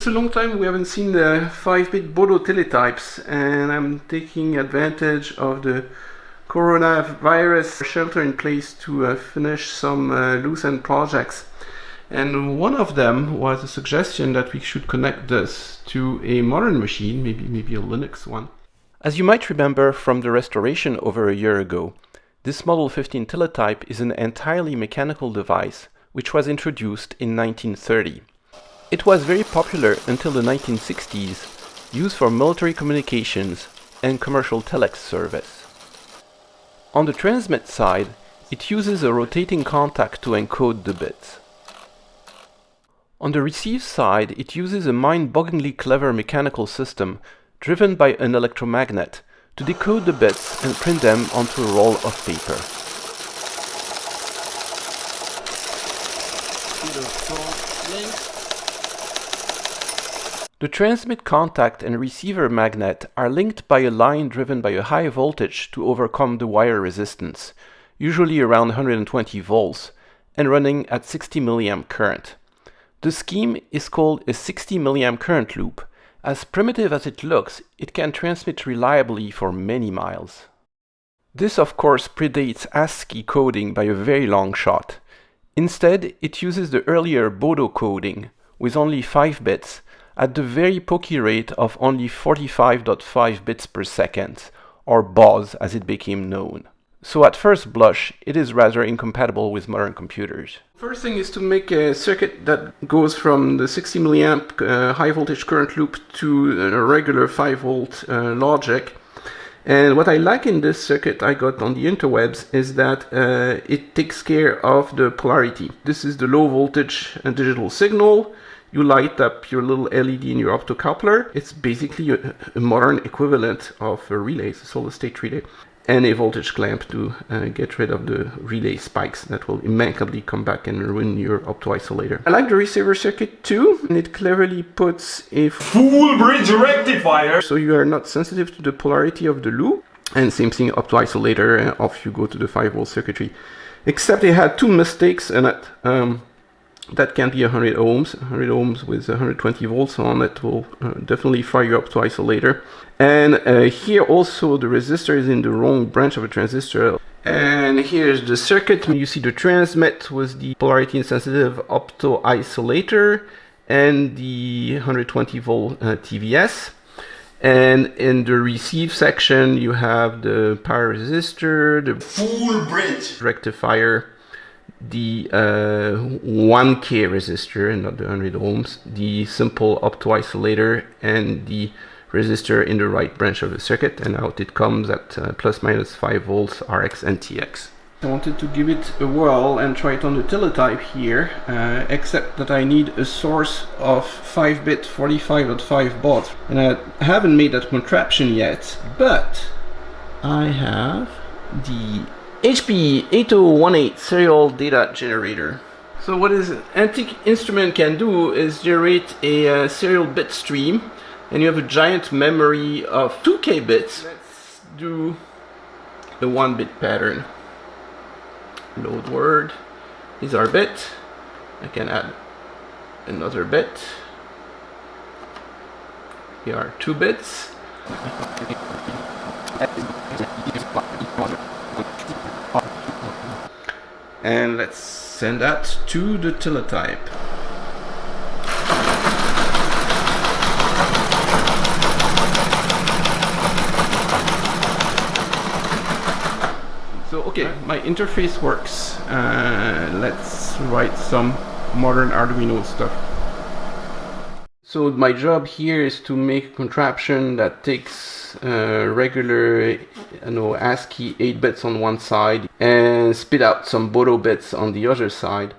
It's a long time we haven't seen the 5-bit Bodo teletypes, and I'm taking advantage of the coronavirus shelter in place to finish some loose-end projects. And one of them was a suggestion that we should connect this to a modern machine, maybe a Linux one. As you might remember from the restoration over a year ago, this Model 15 teletype is an entirely mechanical device which was introduced in 1930. It was very popular until the 1960s, used for military communications and commercial telex service. On the transmit side, it uses a rotating contact to encode the bits. On the receive side, it uses a mind-bogglingly clever mechanical system driven by an electromagnet to decode the bits and print them onto a roll of paper. The transmit contact and receiver magnet are linked by a line driven by a high voltage to overcome the wire resistance, usually around 120 volts, and running at 60 mA current. The scheme is called a 60 mA current loop. As primitive as it looks, it can transmit reliably for many miles. This of course predates ASCII coding by a very long shot. Instead, it uses the earlier Bodo coding, with only 5 bits, at the very pokey rate of only 45.5 bits per second, or BOS as it became known. So at first blush, it is rather incompatible with modern computers. First thing is to make a circuit that goes from the 60 mA high voltage current loop to a regular 5 volt logic. And what I like in this circuit I got on the interwebs is that it takes care of the polarity. This is the low voltage digital signal. You light up your little LED in your optocoupler. It's basically a modern equivalent of a relay, a solid state relay, and a voltage clamp to get rid of the relay spikes that will immaculately come back and ruin your optoisolator. I like the receiver circuit too, and it cleverly puts a full bridge rectifier, so you are not sensitive to the polarity of the loop. And same thing, optoisolator, and off you go to the 5 volt circuitry. Except it had 2 mistakes in it. That can be 100 ohms. 100 ohms with 120 volts on it will definitely fry you up to isolator. And here also the resistor is in the wrong branch of a transistor. And here's the circuit. You see the transmit with the polarity insensitive opto isolator and the 120 volt TVS. And in the receive section you have the power resistor, the full bridge rectifier, the 1K resistor, not the 100 ohms, the simple opto-isolator, and the resistor in the right branch of the circuit, and out it comes at plus minus 5 volts RX and TX. I wanted to give it a whirl and try it on the teletype here, except that I need a source of 5-bit 45.5 baud, and I haven't made that contraption yet, but I have the HP 8018 serial data generator. So what this antique instrument can do is generate a serial bit stream, and you have a giant memory of 2K bits. Let's do the 1-bit pattern. Load word is our bit. I can add another bit. Here are 2 bits. And let's send that to the teletype. So okay, my interface works. Let's write some modern Arduino stuff. So my job here is to make a contraption that takes regular ASCII 8 bits on one side and spit out some Bodo bits on the other side.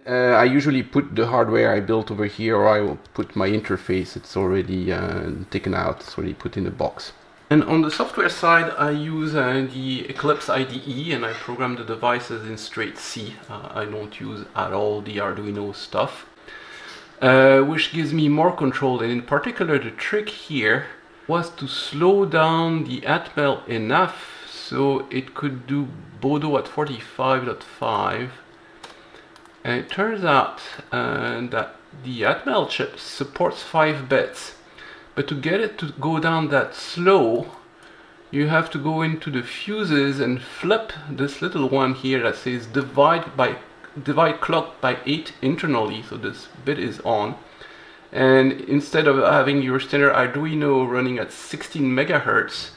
I usually put the hardware I built over here, or I will put my interface. It's already taken out, it's already put in a box. And on the software side, I use the Eclipse IDE, and I program the devices in straight C. I don't use at all the Arduino stuff. Which gives me more control, and in particular the trick here was to slow down the Atmel enough so it could do Bodo at 45.5, and it turns out that the Atmel chip supports 5 bits, but to get it to go down that slow, you have to go into the fuses and flip this little one here that says divide clock by 8 internally, so this bit is on. And instead of having your standard Arduino running at 16 megahertz,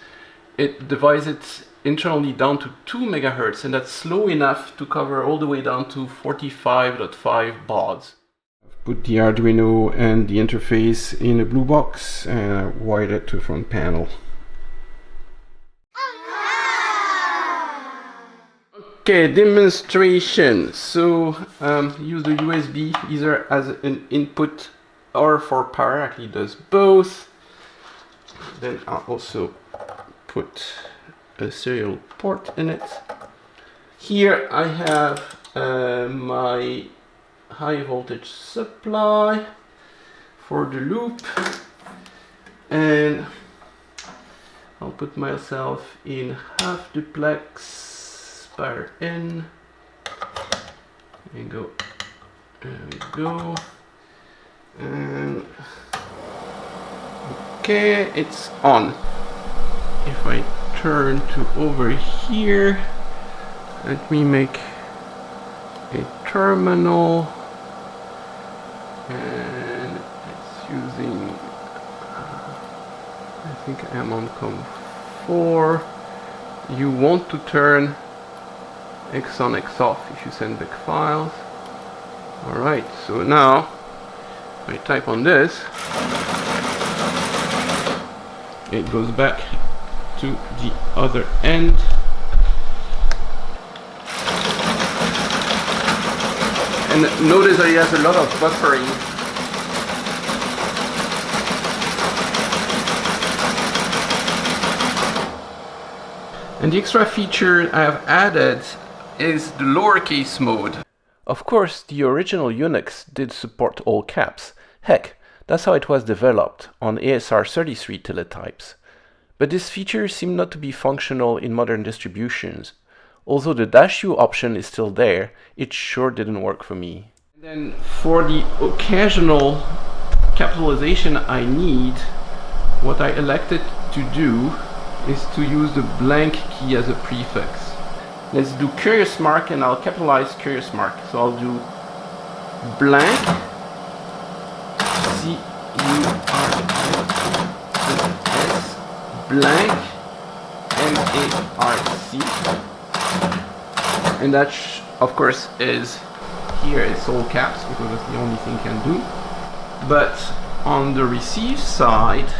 it divides it internally down to 2 megahertz, and that's slow enough to cover all the way down to 45.5 bauds. I've put the Arduino and the interface in a blue box and I wired it to the front panel. Okay, demonstration. So use the USB either as an input or for power. Actually does both. Then I'll also put a serial port in it. Here I have my high voltage supply for the loop, and I'll put myself in half duplex. Power in, and go, and go, and okay, it's on. If I turn to over here, let me make a terminal, and it's using, I think I'm on COM4. You want to turn X on, X off if you send back files. Alright, so now I type on this, it goes back to the other end. And notice that it has a lot of buffering. And the extra feature I have added is the lowercase mode. Of course, the original Unix did support all caps. Heck, that's how it was developed on ASR33 teletypes. But this feature seemed not to be functional in modern distributions. Although the -U option is still there, it sure didn't work for me. And then for the occasional capitalization I need, what I elected to do is to use the blank key as a prefix. Let's do CuriousMarc, and I'll capitalize CuriousMarc. So I'll do blank C-U-R-I-S blank M-A-R-C, and that of course is here, it's all caps because that's the only thing I can do. But on the receive side,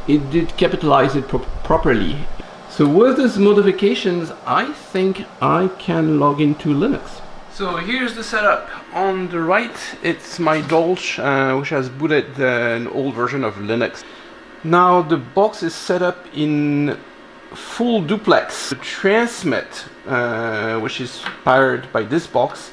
it did capitalize it properly. So with these modifications, I think I can log into Linux. So here's the setup. On the right, it's my Dolch, which has booted an old version of Linux. Now the box is set up in full duplex. The transmit, which is powered by this box,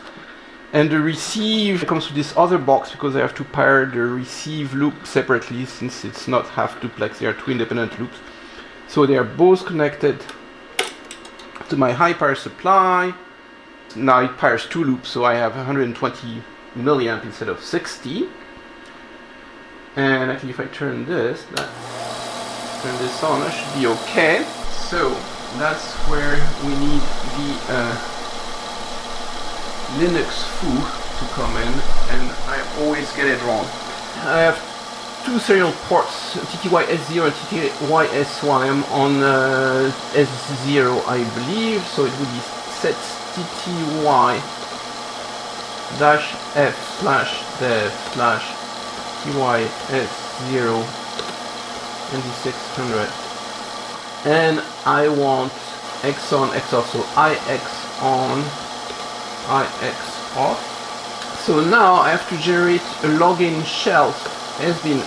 and the receive comes with this other box because I have to power the receive loop separately since it's not half duplex, they are two independent loops. So they are both connected to my high power supply. Now it powers two loops, so I have 120 milliamp instead of 60. And actually if I turn this on, that should be okay. So that's where we need the Linux foo to come in, and I always get it wrong. I have two serial ports, TTY S0 and TTY S1. I'm on S0 I believe, so it would be set TTY -f/dev/TY S0 ND600, and I want X on, X off, so IX on, IX off. So now I have to generate a login shell. Has been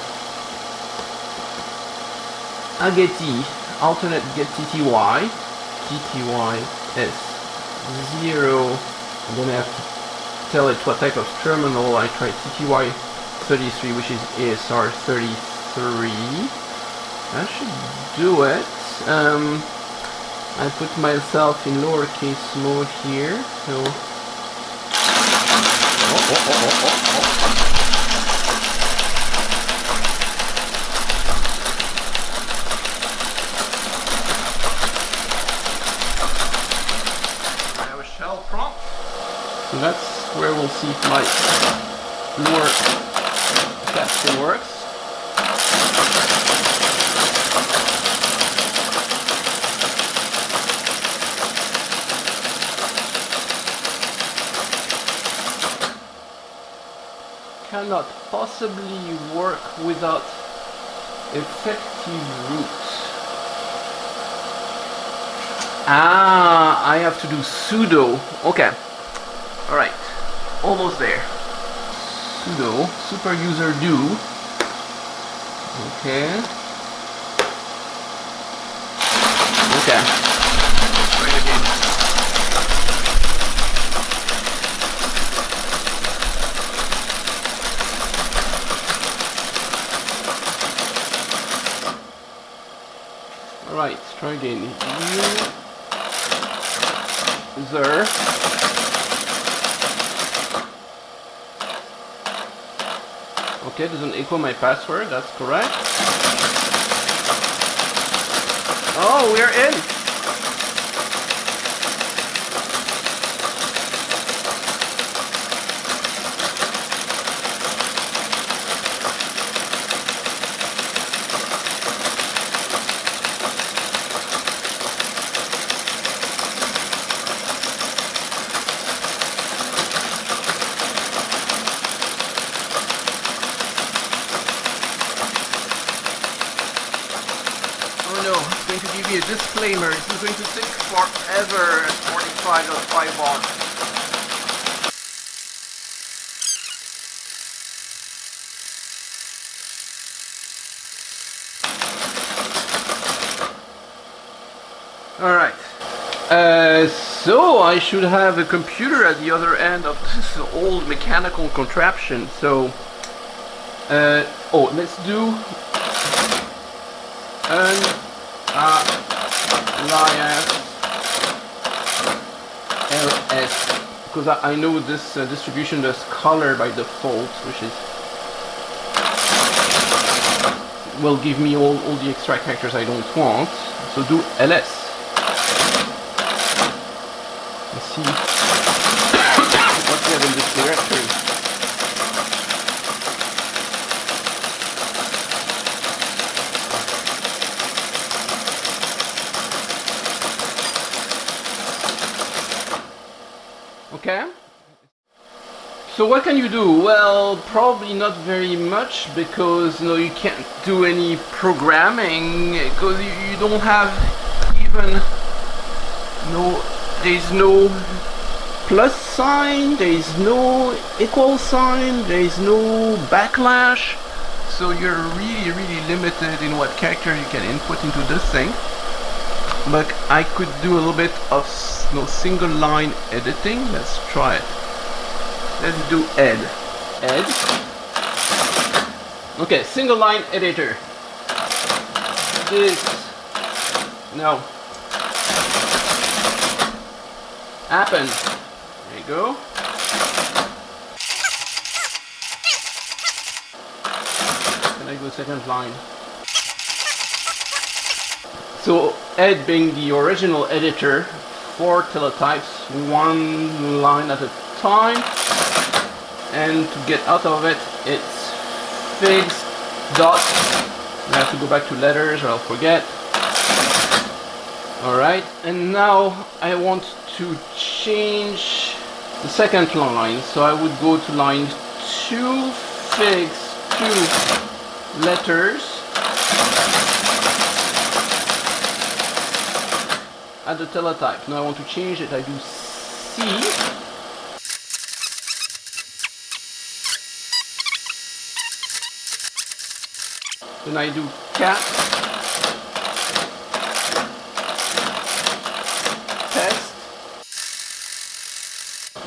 ageti alternate get TTY S0, and then I have to tell it what type of terminal. I try TTY33, which is ASR33. That should do it. I put myself in lowercase mode here, so I have a shell prompt. So that's where we'll see if my lower caption works. Cannot possibly work without effective roots. Ah, I have to do sudo. Okay. Alright. Almost there. Sudo super user do. Okay. Okay. Try it again. Alright, try again. User. Okay, doesn't echo my password, that's correct. Oh, we're in! It's going to give me a disclaimer. This is going to take forever at 45.5 watts. Alright. So I should have a computer at the other end of this old mechanical contraption. So, let's do an alias ls, because I know this distribution does color by default, which is will give me all the extra characters I don't want. So do ls. Let's see what we have in this directory. Okay. So what can you do? Well, probably not very much, because you can't do any programming, because you don't have even there's no plus sign, there's no equal sign, there's no backlash, so you're really limited in what character you can input into this thing. But I could do a little bit of single line editing. Let's try it. Let's do ed. Okay, single line editor. This no happen. There you go. Can I go second line? So ed being the original editor for teletypes, one line at a time, and to get out of it, it's figs dot. I have to go back to letters or I'll forget. Alright, and now I want to change the second line, so I would go to line 2 figs 2 letters at the teletype. Now I want to change it. I do C. Then I do cat. Test.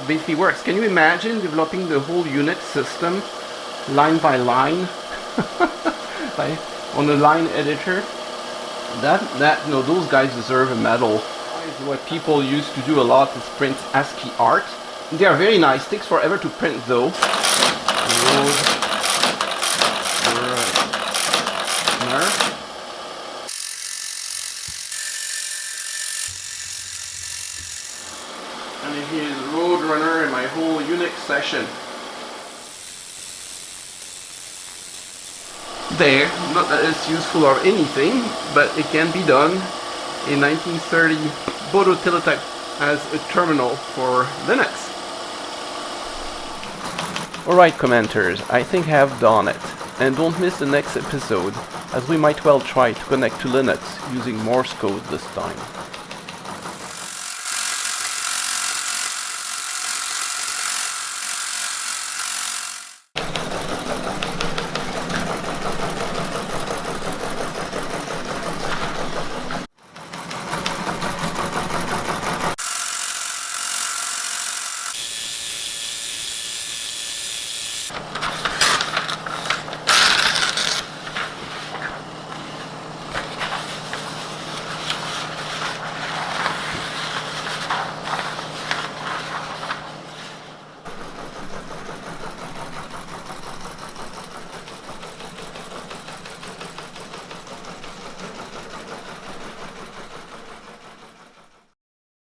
Basically works. Can you imagine developing the whole unit system line by line on a line editor? Those guys deserve a medal. What people used to do a lot is print ASCII Art, They are very nice. Takes forever to print though. And here's Roadrunner and my whole Unix session. There, not that it's useful or anything, but it can be done. In 1930, Bodo Teletype as a terminal for Linux. Alright commenters, I think I have done it. And don't miss the next episode, as we might well try to connect to Linux using Morse code this time.